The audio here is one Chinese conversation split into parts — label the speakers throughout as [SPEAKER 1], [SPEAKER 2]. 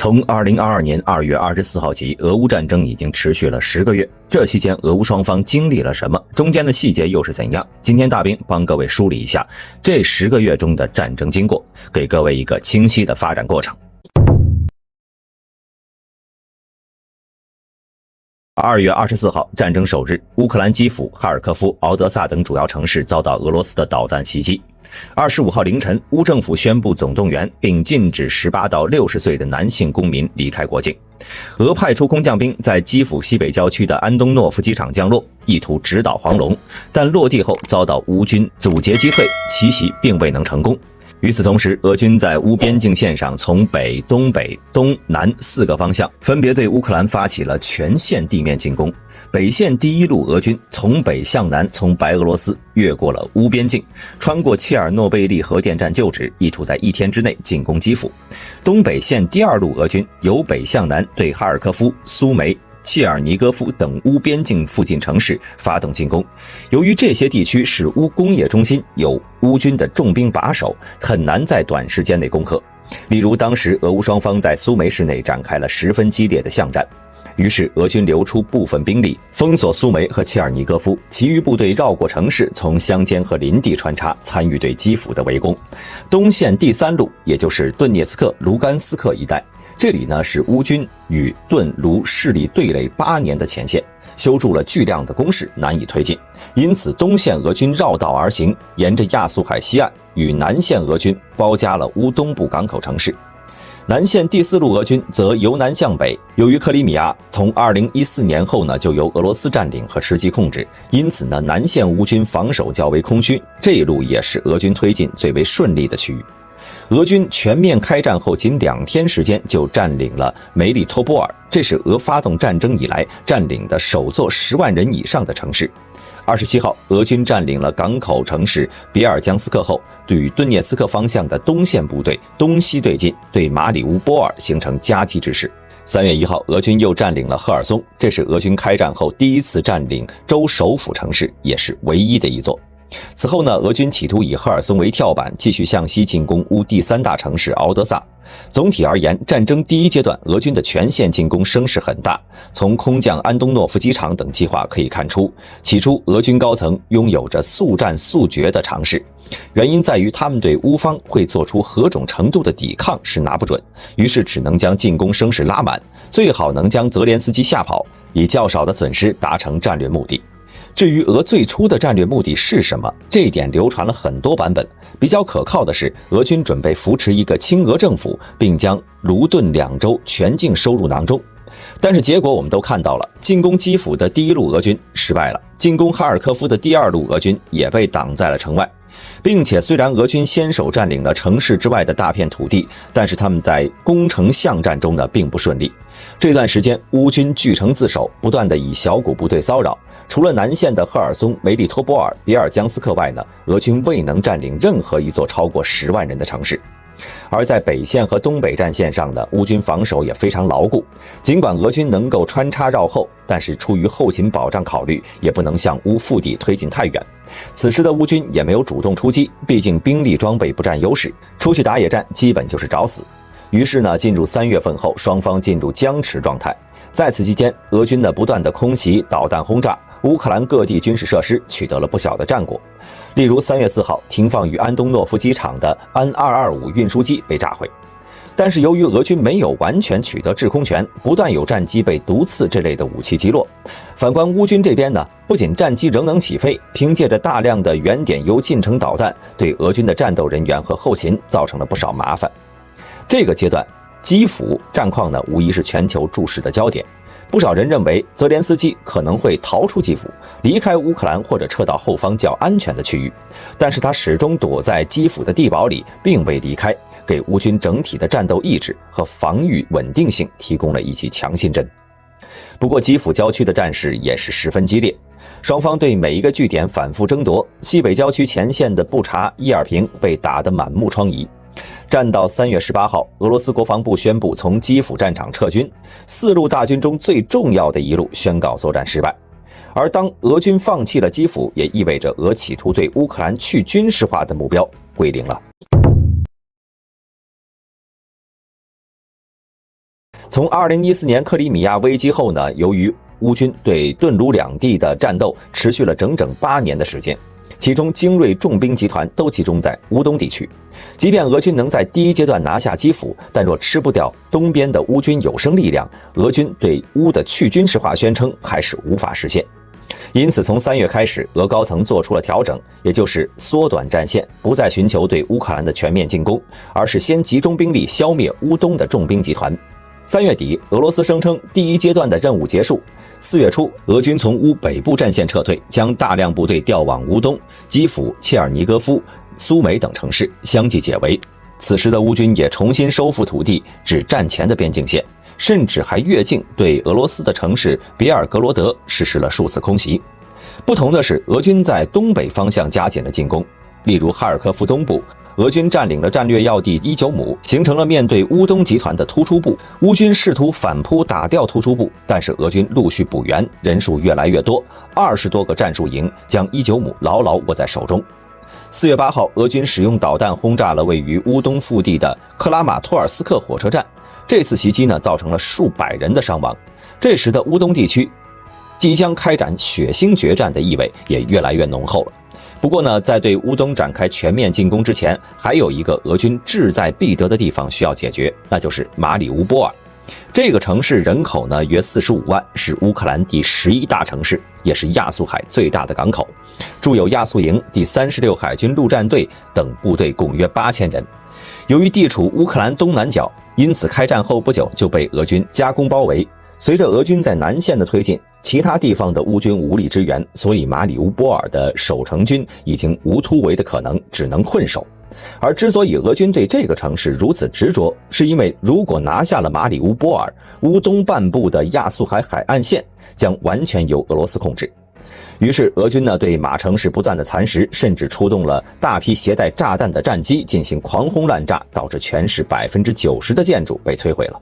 [SPEAKER 1] 从2022年2月24号起，俄乌战争已经持续了10个月。这期间，俄乌双方经历了什么？中间的细节又是怎样？今天大兵帮各位梳理一下这10个月中的战争经过，给各位一个清晰的发展过程。2月24号，战争首日，乌克兰基辅、哈尔科夫、敖德萨等主要城市遭到俄罗斯的导弹袭击。25号凌晨，乌政府宣布总动员，并禁止18到60岁的男性公民离开国境。俄派出空降兵在基辅西北郊区的安东诺夫机场降落，意图直捣黄龙，但落地后遭到乌军阻截击退，奇袭并未能成功。与此同时，俄军在乌边境线上从北、东北、东南4个方向分别对乌克兰发起了全线地面进攻。北线第1路俄军从北向南，从白俄罗斯越过了乌边境，穿过切尔诺贝利核电站旧址，意图在1天之内进攻基辅。东北线第2路俄军由北向南对哈尔科夫、苏梅、切尔尼戈夫等乌边境附近城市发动进攻。由于这些地区是乌工业中心，有乌军的重兵把守，很难在短时间内攻克。例如，当时俄乌双方在苏梅市内展开了十分激烈的巷战。于是俄军留出部分兵力，封锁苏梅和切尔尼戈夫，其余部队绕过城市，从乡间和林地穿插，参与对基辅的围攻。东线第3路，也就是顿涅茨克、卢甘斯克一带，这里呢是乌军与顿卢势力对垒8年的前线，修筑了巨量的工事，难以推进。因此东线俄军绕道而行，沿着亚速海西岸，与南线俄军包夹了乌东部港口城市。南线第4路俄军则由南向北，由于克里米亚从2014年后呢就由俄罗斯占领和实际控制，因此呢南线乌军防守较为空虚，这一路也是俄军推进最为顺利的区域。俄军全面开战后仅2天时间就占领了梅里托波尔，这是俄发动战争以来占领的首座10万人以上的城市。27号，俄军占领了港口城市别尔江斯克后，对于顿涅茨克方向的东线部队东西对进，对马里乌波尔形成夹击之势。3月1号，俄军又占领了赫尔松，这是俄军开战后第一次占领州首府城市，也是唯一的一座。此后呢，俄军企图以赫尔松为跳板，继续向西进攻乌第3大城市敖德萨。总体而言，战争第1阶段，俄军的全线进攻声势很大。从空降安东诺夫机场等计划可以看出，起初俄军高层拥有着速战速决的尝试，原因在于他们对乌方会做出何种程度的抵抗是拿不准，于是只能将进攻声势拉满，最好能将泽连斯基吓跑，以较少的损失达成战略目的。至于俄最初的战略目的是什么，这一点流传了很多版本。比较可靠的是，俄军准备扶持一个亲俄政府，并将卢顿2州全境收入囊中。但是结果我们都看到了，进攻基辅的第1路俄军失败了，进攻哈尔科夫的第2路俄军也被挡在了城外。并且虽然俄军先手占领了城市之外的大片土地，但是他们在攻城巷战中呢并不顺利。这段时间乌军据城自守，不断的以小股部队骚扰，除了南线的赫尔松、梅里托波尔、别尔江斯克外呢，俄军未能占领任何一座超过10万人的城市。而在北线和东北战线上的乌军防守也非常牢固，尽管俄军能够穿插绕后，但是出于后勤保障考虑，也不能向乌腹地推进太远。此时的乌军也没有主动出击，毕竟兵力装备不占优势，出去打野战基本就是找死。于是呢，进入3月份后，双方进入僵持状态。在此期间，俄军的不断的空袭、导弹轰炸，乌克兰各地军事设施取得了不小的战果。例如3月4号，停放于安东诺夫机场的安225运输机被炸毁。但是由于俄军没有完全取得制空权，不断有战机被毒刺这类的武器击落。反观乌军这边呢，不仅战机仍能起飞，凭借着大量的原点油近程导弹，对俄军的战斗人员和后勤造成了不少麻烦。这个阶段，基辅战况呢，无疑是全球注视的焦点。不少人认为泽连斯基可能会逃出基辅，离开乌克兰或者撤到后方较安全的区域，但是他始终躲在基辅的地堡里，并未离开，给乌军整体的战斗意志和防御稳定性提供了一剂强心针。不过基辅郊区的战事也是十分激烈，双方对每一个据点反复争夺，西北郊区前线的布查、伊尔平被打得满目疮痍。战到3月18号，俄罗斯国防部宣布从基辅战场撤军，4路大军中最重要的一路宣告作战失败。而当俄军放弃了基辅，也意味着俄企图对乌克兰去军事化的目标归零了。从2014年克里米亚危机后呢，由于乌军对顿卢两地的战斗持续了整整8年的时间，其中精锐重兵集团都集中在乌东地区。即便俄军能在第一阶段拿下基辅，但若吃不掉东边的乌军有生力量，俄军对乌的去军事化宣称还是无法实现。因此，从3月开始，俄高层做出了调整，也就是缩短战线，不再寻求对乌克兰的全面进攻，而是先集中兵力消灭乌东的重兵集团。3月底，俄罗斯声称第一阶段的任务结束。4月初，俄军从乌北部战线撤退，将大量部队调往乌东、基辅、切尔尼戈夫、苏梅等城市，相继解围。此时的乌军也重新收复土地至战前的边境线，甚至还越境对俄罗斯的城市别尔格罗德实施了数次空袭。不同的是，俄军在东北方向加紧了进攻，例如哈尔科夫东部，俄军占领了战略要地伊久姆，形成了面对乌东集团的突出部。乌军试图反扑打掉突出部，但是俄军陆续补援，人数越来越多，20多个战术营将伊久姆牢牢握在手中。4月8号，俄军使用导弹轰炸了位于乌东腹地的克拉马托尔斯克火车站。这次袭击呢，造成了数百人的伤亡。这时的乌东地区即将开展血腥决战的意味也越来越浓厚了。不过呢，在对乌东展开全面进攻之前，还有一个俄军志在必得的地方需要解决，那就是马里乌波尔。这个城市人口呢约45万，是乌克兰第11大城市，也是亚速海最大的港口，驻有亚速营、第36海军陆战队等部队共约8000人。由于地处乌克兰东南角，因此开战后不久就被俄军夹攻包围。随着俄军在南线的推进，其他地方的乌军无力支援，所以马里乌波尔的守城军已经无突围的可能，只能困守。而之所以俄军对这个城市如此执着，是因为如果拿下了马里乌波尔，乌东半部的亚速海海岸线将完全由俄罗斯控制。于是俄军呢对马城市不断的蚕食，甚至出动了大批携带炸弹的战机进行狂轰滥炸，导致全市90%的建筑被摧毁了。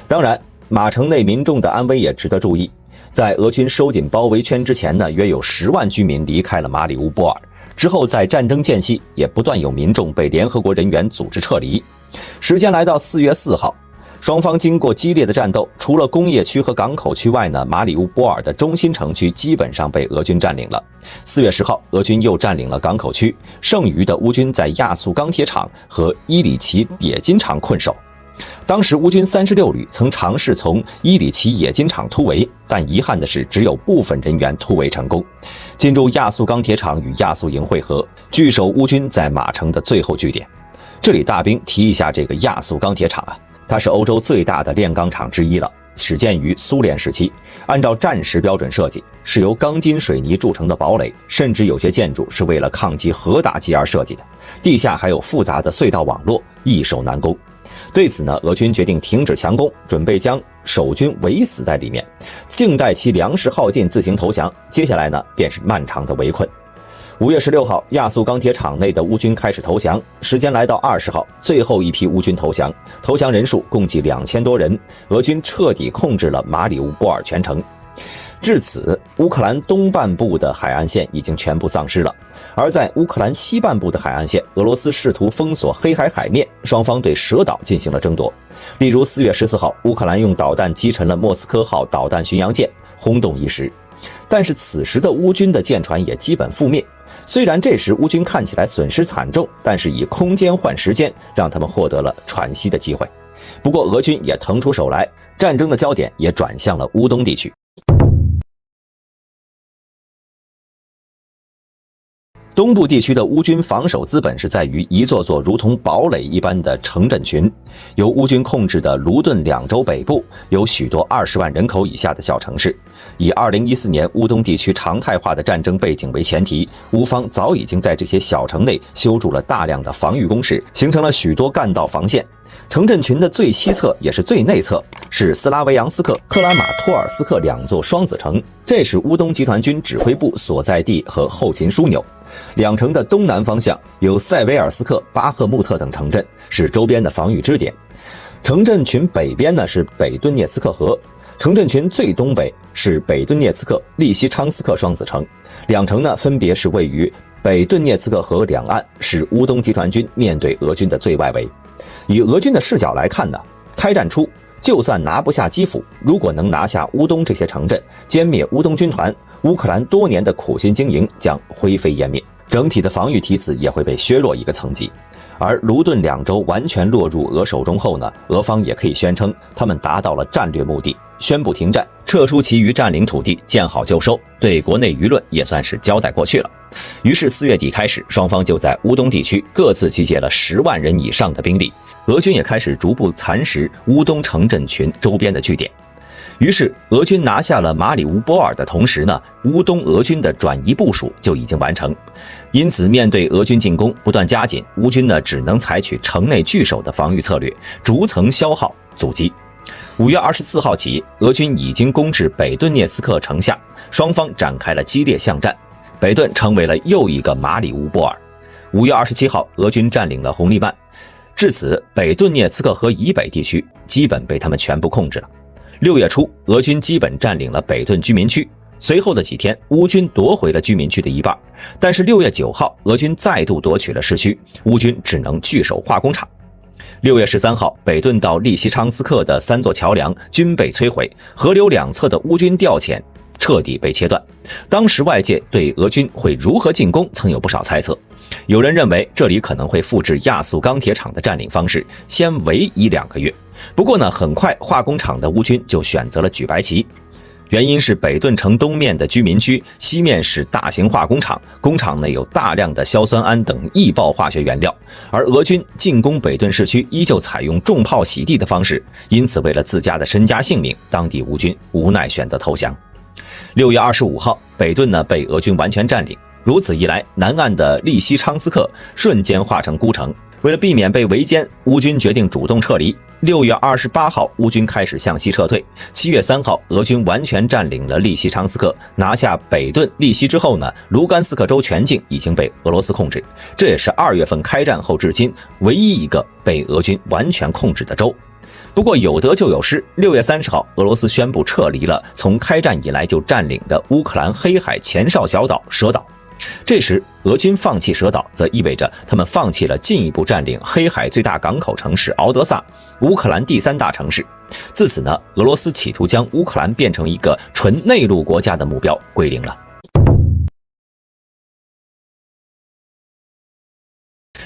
[SPEAKER 1] 当然，马城内民众的安危也值得注意。在俄军收紧包围圈之前呢，约有10万居民离开了马里乌波尔。之后在战争间隙，也不断有民众被联合国人员组织撤离。时间来到4月4号，双方经过激烈的战斗，除了工业区和港口区外呢，马里乌波尔的中心城区基本上被俄军占领了。4月10号，俄军又占领了港口区，剩余的乌军在亚速钢铁厂和伊里奇冶金厂困守。当时乌军36旅曾尝试从伊里奇冶金厂突围，但遗憾的是只有部分人员突围成功，进入亚速钢铁厂与亚速营会合，据守乌军在马城的最后据点。这里大兵提一下这个亚速钢铁厂啊，它是欧洲最大的炼钢厂之一了，始建于苏联时期，按照战时标准设计，是由钢筋水泥铸成的堡垒，甚至有些建筑是为了抗击核打击而设计的，地下还有复杂的隧道网络，易守难攻。对此呢，俄军决定停止强攻，准备将守军围死在里面，静待其粮食耗尽自行投降。接下来呢，便是漫长的围困。5月16号，亚速钢铁厂内的乌军开始投降。时间来到20号，最后一批乌军投降，投降人数共计2000多人。俄军彻底控制了马里乌波尔全城。至此，乌克兰东半部的海岸线已经全部丧失了。而在乌克兰西半部的海岸线，俄罗斯试图封锁黑海海面，双方对蛇岛进行了争夺。例如4月14号，乌克兰用导弹击沉了莫斯科号导弹巡洋舰，轰动一时。但是此时的乌军的舰船也基本覆灭。虽然这时乌军看起来损失惨重，但是以空间换时间，让他们获得了喘息的机会。不过俄军也腾出手来，战争的焦点也转向了乌东地区。东部地区的乌军防守资本是在于一座座如同堡垒一般的城镇群。由乌军控制的卢顿两州北部有许多20万人口以下的小城市。以2014年乌东地区常态化的战争背景为前提，乌方早已经在这些小城内修筑了大量的防御工事，形成了许多干道防线。城镇群的最西侧也是最内侧是斯拉维扬斯克、克拉马托尔斯克两座双子城，这是乌东集团军指挥部所在地和后勤枢纽。两城的东南方向有塞维尔斯克、巴赫穆特等城镇，是周边的防御支点。城镇群北边呢是北顿涅茨克河，城镇群最东北是北顿涅茨克、利西昌斯克双子城。两城呢分别是位于北顿涅茨克河两岸，是乌东集团军面对俄军的最外围。以俄军的视角来看呢，开战初就算拿不下基辅，如果能拿下乌东这些城镇，歼灭乌东军团，乌克兰多年的苦心经营将灰飞烟灭，整体的防御梯次也会被削弱一个层级。而卢顿两州完全落入俄手中后呢，俄方也可以宣称他们达到了战略目的，宣布停战，撤出其余占领土地，见好就收，对国内舆论也算是交代过去了。于是4月底开始，双方就在乌东地区各自集结了10万人以上的兵力，俄军也开始逐步蚕食乌东城镇群周边的据点。于是俄军拿下了马里乌波尔的同时呢，乌东俄军的转移部署就已经完成。因此面对俄军进攻不断加紧，乌军呢只能采取城内据守的防御策略，逐层消耗阻击。5月24号起，俄军已经攻至北顿涅茨克城下，双方展开了激烈巷战，北顿成为了又一个马里乌波尔。5月27号，俄军占领了红利曼，至此北顿涅茨克河以北地区基本被他们全部控制了。6月初，俄军基本占领了北顿居民区，随后的几天，乌军夺回了居民区的一半，但是6月9号，俄军再度夺取了市区，乌军只能据守化工厂。6月13号，北顿到利西昌斯克的3座桥梁均被摧毁，河流两侧的乌军调遣彻底被切断。当时外界对俄军会如何进攻曾有不少猜测，有人认为这里可能会复制亚速钢铁厂的占领方式，先围1-2个月。不过呢，很快化工厂的乌军就选择了举白旗，原因是北顿城东面的居民区，西面是大型化工厂，工厂内有大量的硝酸铵等易爆化学原料，而俄军进攻北顿市区依旧采用重炮洗地的方式，因此为了自家的身家性命，当地乌军无奈选择投降。6月25号，北顿呢被俄军完全占领，如此一来，南岸的利西昌斯克瞬间化成孤城。为了避免被围歼，乌军决定主动撤离。6月28号，乌军开始向西撤退。7月3号，俄军完全占领了利西昌斯克，拿下北顿、利西之后呢，卢甘斯克州全境已经被俄罗斯控制，这也是2月份开战后至今唯一一个被俄军完全控制的州。不过有得就有失，6月30号，俄罗斯宣布撤离了从开战以来就占领的乌克兰黑海前哨小岛蛇岛。这时俄军放弃蛇岛，则意味着他们放弃了进一步占领黑海最大港口城市敖德萨，乌克兰第3大城市。自此呢，俄罗斯企图将乌克兰变成一个纯内陆国家的目标归零了。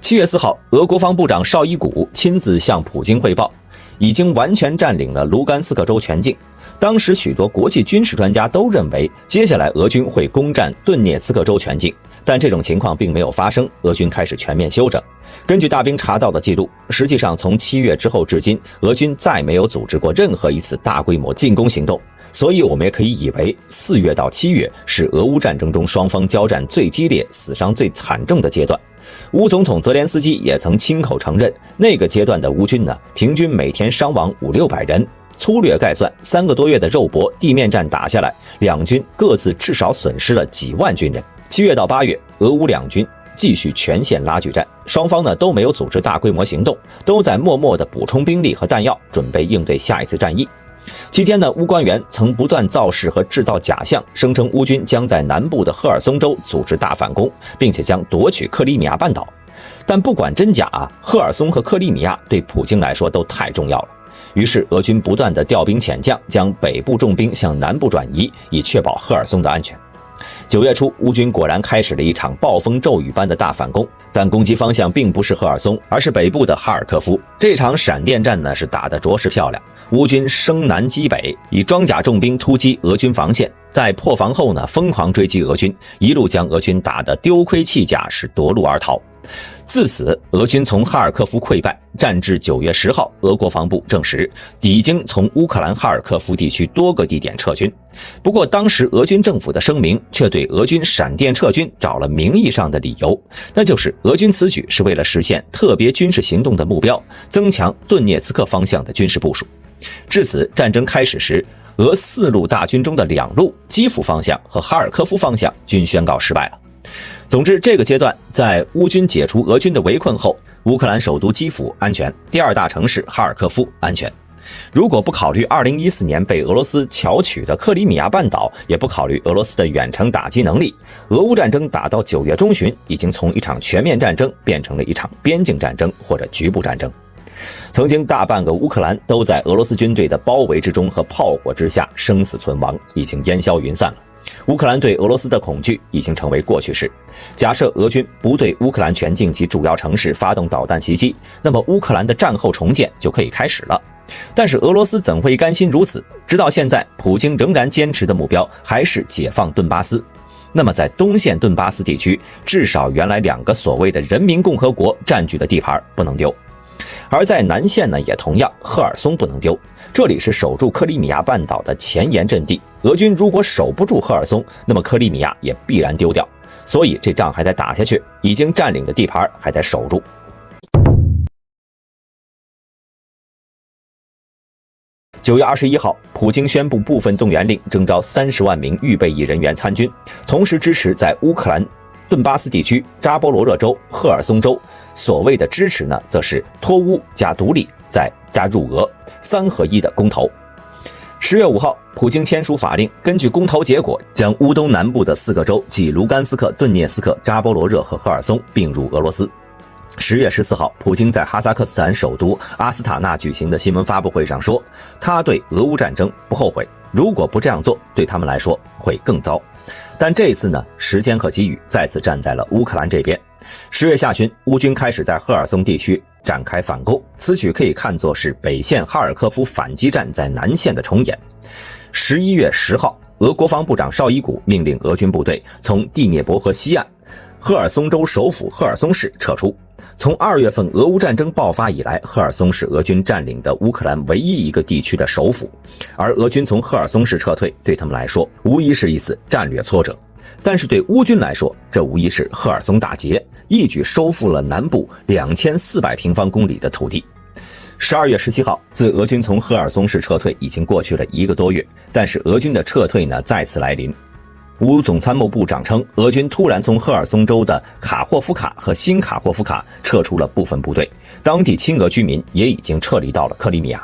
[SPEAKER 1] 7月4号，俄国防部长绍伊古亲自向普京汇报，已经完全占领了卢甘斯克州全境。当时许多国际军事专家都认为，接下来俄军会攻占顿涅茨克州全境，但这种情况并没有发生，俄军开始全面休整。根据大兵查到的记录，实际上从7月之后至今，俄军再没有组织过任何一次大规模进攻行动，所以我们也可以以为4月到7月是俄乌战争中双方交战最激烈、死伤最惨重的阶段。乌总统泽连斯基也曾亲口承认，那个阶段的乌军呢，平均每天伤亡500-600人。粗略概算，3个多月的肉搏地面战打下来，两军各自至少损失了几万军人。7月到8月，俄乌两军继续全线拉锯战，双方呢都没有组织大规模行动，都在默默地补充兵力和弹药，准备应对下一次战役。期间呢，乌官员曾不断造势和制造假象，声称乌军将在南部的赫尔松州组织大反攻，并且将夺取克里米亚半岛。但不管真假赫尔松和克里米亚对普京来说都太重要了。于是俄军不断的调兵遣将，将北部重兵向南部转移，以确保赫尔松的安全。9月初，乌军果然开始了一场暴风骤雨般的大反攻，但攻击方向并不是赫尔松，而是北部的哈尔科夫。这场闪电战呢是打得着实漂亮，乌军升南击北，以装甲重兵突击俄军防线，在破防后呢疯狂追击俄军，一路将俄军打得丢盔弃甲，是夺路而逃。自此，俄军从哈尔科夫溃败，战至9月10号，俄国防部证实已经从乌克兰哈尔科夫地区多个地点撤军。不过，当时俄军政府的声明却对俄军闪电撤军找了名义上的理由，那就是俄军此举是为了实现特别军事行动的目标，增强顿涅茨克方向的军事部署。至此，战争开始时，俄4路大军中的2路，基辅方向和哈尔科夫方向均宣告失败了。总之，这个阶段在乌军解除俄军的围困后，乌克兰首都基辅安全，第2大城市哈尔科夫安全。如果不考虑2014年被俄罗斯巧取的克里米亚半岛，也不考虑俄罗斯的远程打击能力，俄乌战争打到9月中旬，已经从一场全面战争变成了一场边境战争或者局部战争。曾经大半个乌克兰都在俄罗斯军队的包围之中和炮火之下生死存亡，已经烟消云散了。乌克兰对俄罗斯的恐惧已经成为过去式。假设俄军不对乌克兰全境及主要城市发动导弹袭击，那么乌克兰的战后重建就可以开始了。但是俄罗斯怎会甘心如此？直到现在，普京仍然坚持的目标还是解放顿巴斯。那么在东线顿巴斯地区，至少原来2个所谓的人民共和国占据的地盘不能丢。而在南线呢，也同样，赫尔松不能丢。这里是守住克里米亚半岛的前沿阵地，俄军如果守不住赫尔松，那么克里米亚也必然丢掉。所以这仗还得打下去，已经占领的地盘还得守住。9月21号，普京宣布部分动员令，征召30万名预备役人员参军，同时支持在乌克兰顿巴斯地区、扎波罗热州、赫尔松州。所谓的支持呢，则是脱乌加独立再加入俄3合1的公投。10月5号，普京签署法令，根据公投结果，将乌东南部的4个州，即卢甘斯克、顿涅斯克、扎波罗热和赫尔松并入俄罗斯。10月14号，普京在哈萨克斯坦首都阿斯塔纳举行的新闻发布会上说，他对俄乌战争不后悔，如果不这样做，对他们来说会更糟。但这一次呢，时间和机遇再次站在了乌克兰这边。10月下旬，乌军开始在赫尔松地区展开反攻，此举可以看作是北线哈尔科夫反击战在南线的重演。11月10号，俄国防部长绍伊古命令俄军部队从第聂伯河西岸赫尔松州首府赫尔松市撤出。从2月份俄乌战争爆发以来，赫尔松是俄军占领的乌克兰唯一一个地区的首府，而俄军从赫尔松市撤退，对他们来说无疑是一次战略挫折。但是对乌军来说，这无疑是赫尔松大捷，一举收复了南部2400平方公里的土地。12月17号，自俄军从赫尔松市撤退已经过去了1个多月，但是俄军的撤退呢再次来临。乌总参谋部长称，俄军突然从赫尔松州的卡霍夫卡和新卡霍夫卡撤出了部分部队，当地亲俄居民也已经撤离到了克里米亚。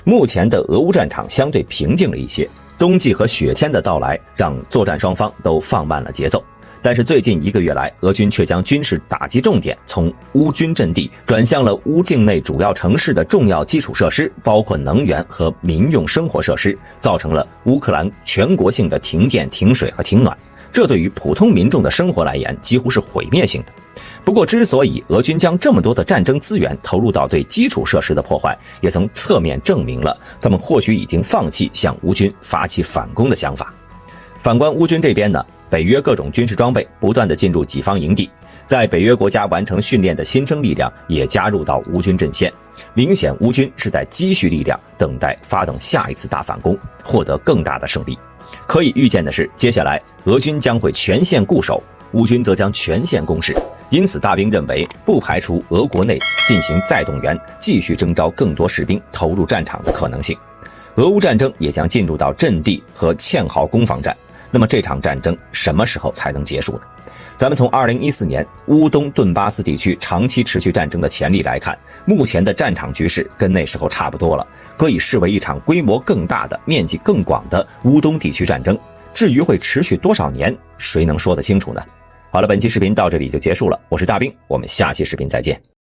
[SPEAKER 1] 目前的俄乌战场相对平静了一些，冬季和雪天的到来让作战双方都放慢了节奏。但是最近1个月来，俄军却将军事打击重点从乌军阵地转向了乌境内主要城市的重要基础设施，包括能源和民用生活设施，造成了乌克兰全国性的停电、停水和停暖。这对于普通民众的生活来言，几乎是毁灭性的。不过，之所以俄军将这么多的战争资源投入到对基础设施的破坏，也曾侧面证明了他们或许已经放弃向乌军发起反攻的想法。反观乌军这边呢，北约各种军事装备不断地进入己方营地，在北约国家完成训练的新生力量也加入到乌军阵线，明显乌军是在积蓄力量，等待发动下一次大反攻，获得更大的胜利。可以预见的是，接下来俄军将会全线固守，乌军则将全线攻势。因此大兵认为，不排除俄国内进行再动员，继续征召更多士兵投入战场的可能性。俄乌战争也将进入到阵地和堑壕攻防战。那么这场战争什么时候才能结束呢？咱们从2014年乌东顿巴斯地区长期持续战争的潜力来看，目前的战场局势跟那时候差不多了，可以视为一场规模更大的、面积更广的乌东地区战争。至于会持续多少年，谁能说得清楚呢？好了，本期视频到这里就结束了，我是大兵，我们下期视频再见。